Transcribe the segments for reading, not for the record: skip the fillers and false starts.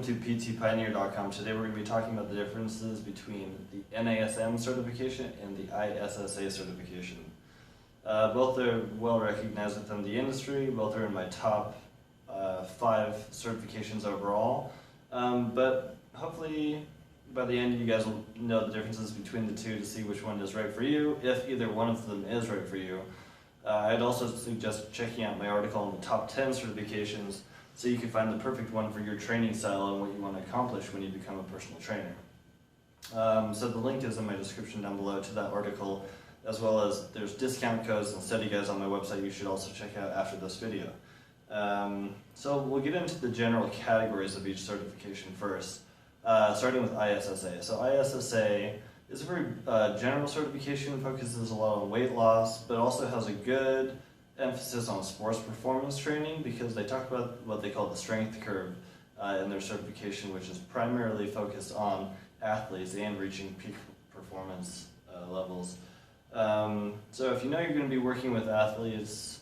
to PTPioneer.com. Today we're going to be talking about the differences between the NASM certification and the ISSA certification. Both are well recognized within the industry. Both are in my top 5 certifications overall. But hopefully by the end you guys will know the differences between the two to see which one is right for you, if either one of them is right for you. I'd also suggest checking out my article on the top 10 certifications so you can find the perfect one for your training style and what you want to accomplish when you become a personal trainer. So the link is in my description down below to that article, as well as there's discount codes and study guides on my website you should also check out after this video. So we'll get into the general categories of each certification first, starting with ISSA. So ISSA is a very general certification, focuses a lot on weight loss, but also has a good emphasis on sports performance training because they talk about what they call the strength curve in their certification, which is primarily focused on athletes and reaching peak performance levels. So if you know you're going to be working with athletes,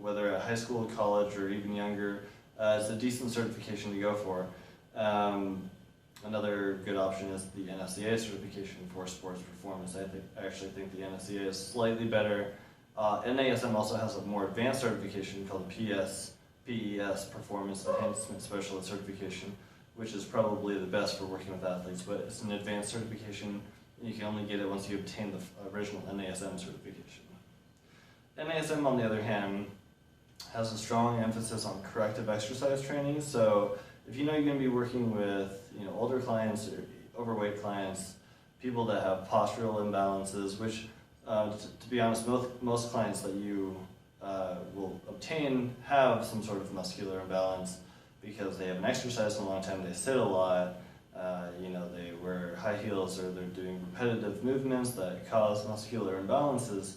whether at high school, college, or even younger, it's a decent certification to go for. Another good option is the NSCA certification for sports performance. I actually think the NSCA is slightly better. NASM also has a more advanced certification called the PES Performance Enhancement Specialist certification, which is probably the best for working with athletes, but it's an advanced certification and you can only get it once you obtain the original NASM certification. NASM, on the other hand, has a strong emphasis on corrective exercise training. So if you know you're going to be working with older clients or overweight clients, people that have postural imbalances, which to be honest, most clients that you will obtain have some sort of muscular imbalance because they haven't exercised in a long time, they sit a lot, they wear high heels, or they're doing repetitive movements that cause muscular imbalances.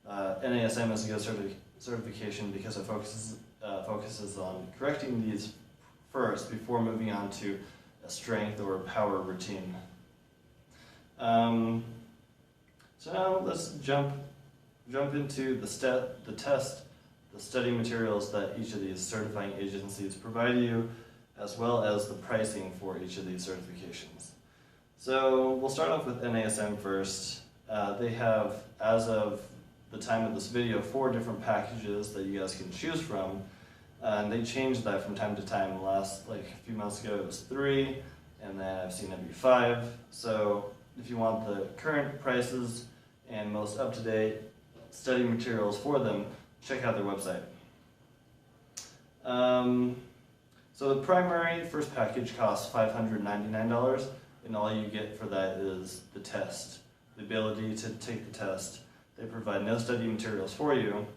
NASM is a good certification because it focuses on correcting these first before moving on to a strength or a power routine. So now let's jump into the test, the study materials that each of these certifying agencies provide you, as well as the pricing for each of these certifications. So we'll start off with NASM first. They have, as of the time of this video, 4 different packages that you guys can choose from. And they changed that from time to time. A few months ago it was 3, and then I've seen it be 5. So if you want the current prices and most up-to-date study materials for them, check out their website. So the primary first package costs $599, and all you get for that is the test, the ability to take the test. They provide no study materials for you,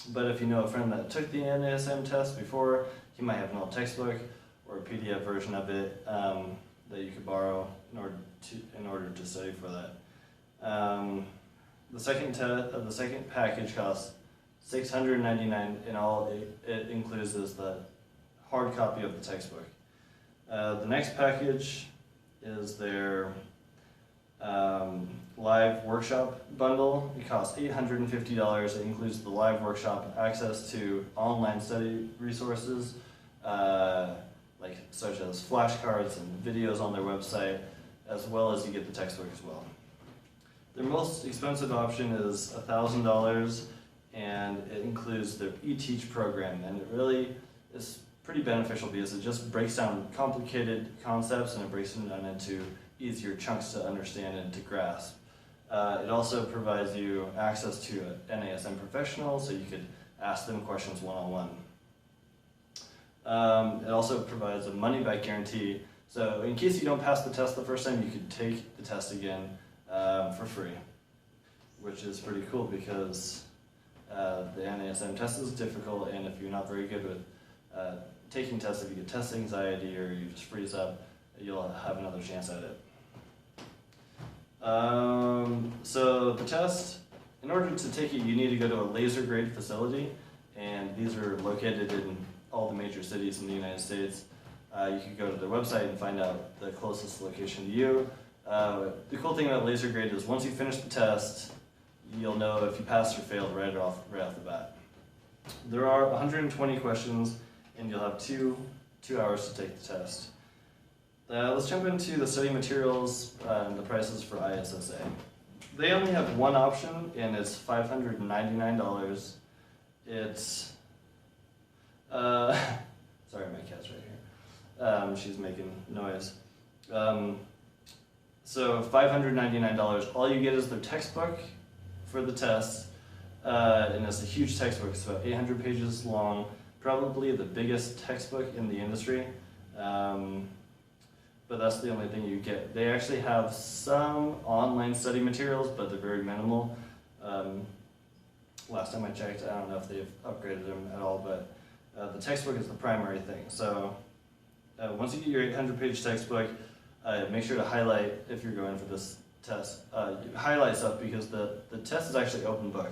but if you know a friend that took the NASM test before, he might have an old textbook or a PDF version of it that you could borrow in order to study for that. The second package costs $699, and all it includes is the hard copy of the textbook. The next package is their live workshop bundle. It costs $850. It includes the live workshop, access to online study resources, such as flashcards and videos on their website, as well as you get the textbook as well. Their most expensive option is $1,000, and it includes their eTeach program, and it really is pretty beneficial because it just breaks down complicated concepts and it breaks them down into easier chunks to understand and to grasp. It also provides you access to an NASM professional, so you could ask them questions one-on-one. It also provides a money-back guarantee, so in case you don't pass the test the first time, you could take the test again for free, which is pretty cool because the NASM test is difficult, and if you're not very good with taking tests, if you get test anxiety or you just freeze up, you'll have another chance at it. So the test, in order to take it, you need to go to a laser grade facility, and these are located in all the major cities in the United States. You can go to their website and find out the closest location to you. The cool thing about laser grade is once you finish the test, you'll know if you passed or failed right off the bat. There are 120 questions, and you'll have 2 2 hours to take the test. Let's jump into the study materials and the prices for ISSA. They only have one option, and it's $599. It's, sorry, my cat's right here. She's making noise. So $599, all you get is their textbook for the test, and it's a huge textbook. It's about 800 pages long, probably the biggest textbook in the industry. But that's the only thing you get. They actually have some online study materials, but they're very minimal. Last time I checked, I don't know if they've upgraded them at all, but the textbook is the primary thing. So once you get your 800-page textbook, make sure to highlight, if you're going for this test, highlight stuff, because the test is actually open book.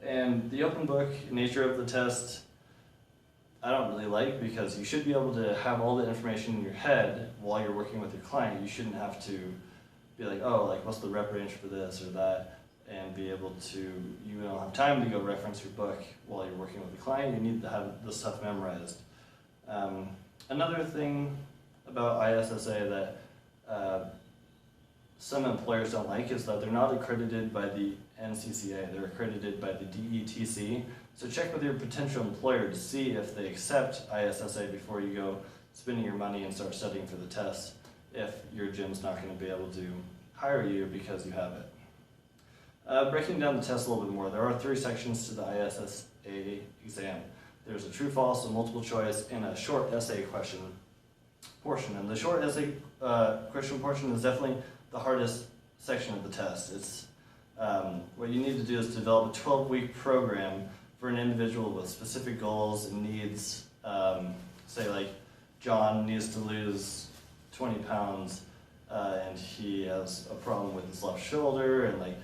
And the open book nature of the test, I don't really like, because you should be able to have all the information in your head while you're working with your client. You shouldn't have to be like, oh, like what's the rep range for this or that, and be able to, you don't have time to go reference your book while you're working with the client. You need to have the stuff memorized. Another thing about ISSA that some employers don't like is that they're not accredited by the NCCA, they're accredited by the DETC. So check with your potential employer to see if they accept ISSA before you go spending your money and start studying for the test, if your gym's not going to be able to hire you because you have it. Breaking down the test a little bit more, there are 3 sections to the ISSA exam. There's a true, false, a multiple choice, and a short essay question portion. And the short essay question portion is definitely the hardest section of the test. It's what you need to do is develop a 12-week program for an individual with specific goals and needs. Say like John needs to lose 20 pounds and he has a problem with his left shoulder, and like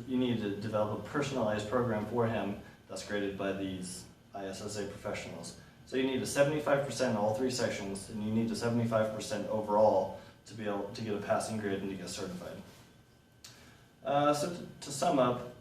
you need to develop a personalized program for him that's graded by these ISSA professionals. So you need a 75% in all 3 sections, and you need a 75% overall to be able to get a passing grade and to get certified. So to sum up,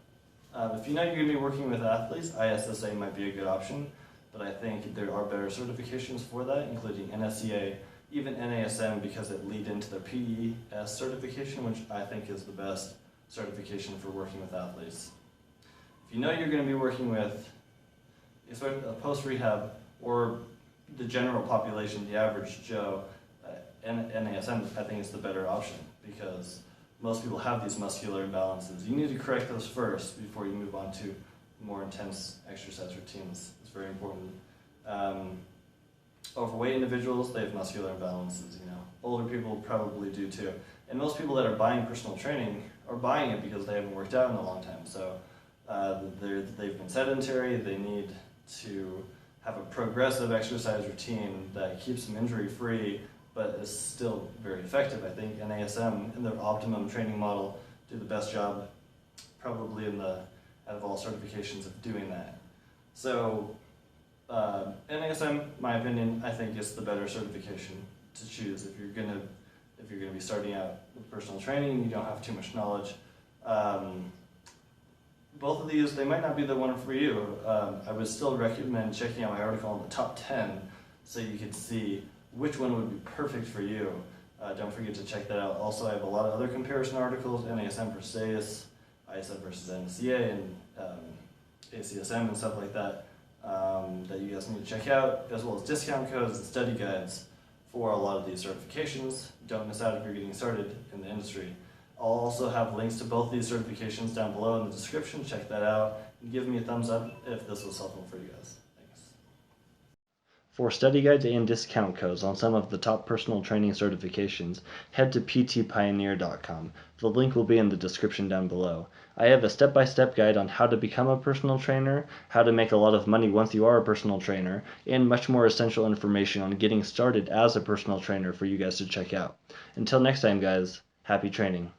if you know you're going to be working with athletes, ISSA might be a good option, but I think there are better certifications for that, including NSCA, even NASM, because it lead into their PES certification, which I think is the best certification for working with athletes. If you know you're going to be working with a post-rehab or the general population, the average Joe, NASM I think is the better option, because most people have these muscular imbalances. You need to correct those first before you move on to more intense exercise routines. It's very important. Overweight individuals, they have muscular imbalances, you know. Older people probably do too. And most people that are buying personal training are buying it because they haven't worked out in a long time. So they've been sedentary, they need to have a progressive exercise routine that keeps them injury-free, but is still very effective. I think NASM, in their optimum training model, do the best job probably out of all certifications of doing that. So NASM, my opinion, I think is the better certification to choose if you're gonna be starting out with personal training and you don't have too much knowledge. Both of these, they might not be the one for you. I would still recommend checking out my article on the top 10 so you could see which one would be perfect for you. Don't forget to check that out. Also, I have a lot of other comparison articles, NASM versus ISSA versus NCA, and ACSM and stuff like that, that you guys need to check out, as well as discount codes and study guides for a lot of these certifications. Don't miss out if you're getting started in the industry. I'll also have links to both these certifications down below in the description. Check that out and give me a thumbs up if this was helpful for you guys. Thanks. For study guides and discount codes on some of the top personal training certifications, head to ptpioneer.com. The link will be in the description down below. I have a step-by-step guide on how to become a personal trainer, how to make a lot of money once you are a personal trainer, and much more essential information on getting started as a personal trainer for you guys to check out. Until next time, guys, happy training.